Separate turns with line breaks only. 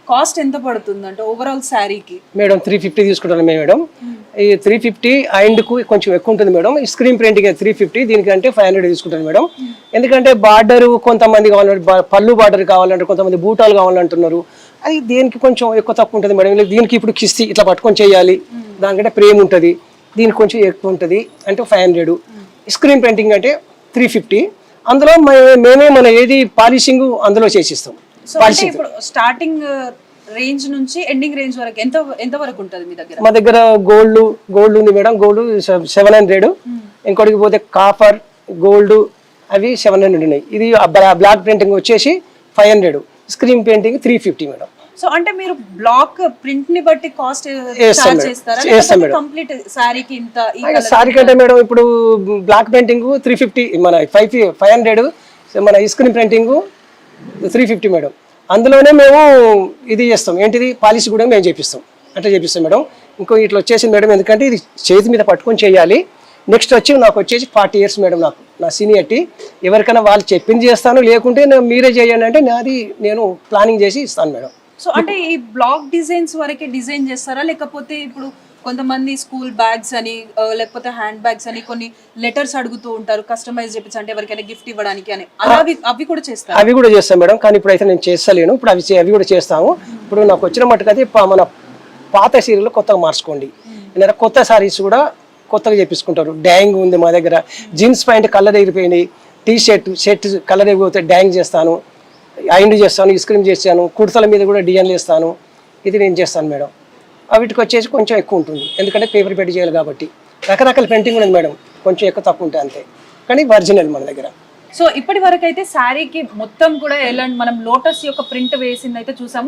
Cost ఎంత పడుతుంది అంటే ఓవరాల్ శారీకి?
మేడం 350 తీసుకుంటాను మేడం. ఈ 350 అండ్కు కొంచెం ఎక్కువ ఉంటుంది మేడం. ఈ స్క్రీన్ ప్రింటింగ్ 350, దీనికంటే 500 తీసుకుంటాను మేడం. ఎందుకంటే బార్డర్ కొంతమంది కావాలంటే పళ్ళు బార్డర్ కావాలంటే, కొంతమంది బూటాలు కావాలంటున్నారు. అది దేనికి కొంచెం ఎక్కువ తక్కువ ఉంటుంది మేడం. దీనికి ఇప్పుడు కిస్తీ ఇట్లా పట్టుకొని చేయాలి, దానికంటే ప్రేమ్ ఉంటుంది. దీనికి కొంచెం ఎక్కువ ఉంటుంది అంటే 500. స్క్రీన్ ప్రింటింగ్ అంటే 350. అందులో మేమే మన ఏది పాలిషింగ్ అందులో చేసిస్తాం.
సో అంటే ఇప్పుడు స్టార్టింగ్ రేంజ్ నుంచి ఎండింగ్ రేంజ్ వరకు ఎంత వరకు ఉంటుంది మీ దగ్గర?
మా దగ్గర గోల్డ్ ఉంది మేడం. గోల్డ్ 700. ఇంకోటికి పోతే కాపర్ గోల్డ్ అవి 700 ఉన్నాయి. ఇది బ్లాక్ ప్రింటింగ్ వచ్చేసి 500. Screen painting 350 madam.
సో అంటే మీరు బ్లాక్ ప్రింట్ ని బట్టి కాస్ట్ చార్జ్ చేస్తారా? కంప్లీట్ సారీకి ఇంత?
సారీ కంటే మేడం ఇప్పుడు బ్లాక్ పెయింటింగ్ 350, మన 500, మన స్క్రీన్ ప్రింటింగ్ 350 మేడం. అందులోనే మేము ఇది చేస్తాం, ఏంటిది పాలిష్ కూడా మేము చేపిస్తాం. అట్లా చేపిస్తాం మేడం. ఇంకో ఇట్లా వచ్చేసింది మేడం, ఎందుకంటే ఇది చేతి మీద పట్టుకొని చేయాలి. నెక్స్ట్ నాకు వచ్చేసి 40 years మేడం. నా సీనియర్టీ. ఎవరికైనా వాళ్ళు చెప్పింది చేస్తాను, లేకుంటే మీరే చేయండి అంటే నేను ప్లానింగ్ చేసి ఇస్తాను మేడం.
సో అంటే ఈ బ్లాక్ డిజైన్స్ వరకే డిజైన్ చేస్తారా, లేకపోతే ఇప్పుడు కొంతమంది స్కూల్ బ్యాగ్స్ అని లేకపోతే హ్యాండ్ బ్యాగ్స్ అని కొన్ని లెటర్స్ అడుగుతూ ఉంటారు కస్టమైజ్ చేపించి, అంటే ఎవరికైనా గిఫ్ట్ ఇవ్వడానికి అని, అవి కూడా చేస్తారు?
అవి కూడా చేస్తాం మేడం, కానీ ఇప్పుడు అయితే నేను చేస్తలేను. ఇప్పుడు అవి కూడా చేస్తాము. ఇప్పుడు నాకు వచ్చిన మట్టుకైతే మన పాత సీరియల్ కొత్తగా మార్చుకోండి, లేదా కొత్త సారీస్ కూడా కొత్తగా చేపించుకుంటారు. డ్యాంగ్ ఉంది మా దగ్గర. జీన్స్ ప్యాంట్ కలర్ ఎగిరిపోయింది, షర్ట్ కలర్ ఎగిరిపోతే డ్యాంగ్ చేస్తాను, ఐండ్ చేస్తాను, స్క్రీన్ చేస్తాను, కుర్తల మీద కూడా డిజైన్లు వేస్తాను. ఇది నేను చేస్తాను మేడం. వీటికి వచ్చేసి కొంచెం ఎక్కువ ఉంటుంది, ఎందుకంటే పేపర్ పెట్టి చేయాలి కాబట్టి. రకరకాల పెయింటింగ్ ఉంది మేడం, కొంచెం ఎక్కువ తక్కువ ఉంటాయి అంతే, కానీ ఒరిజినల్ మన దగ్గర.
సో ఇప్పటి వరకు అయితే శారీకి మొత్తం కూడా ఎలాంటి మనం లోటస్ యొక్క ప్రింట్ వేసింది అయితే చూసాము.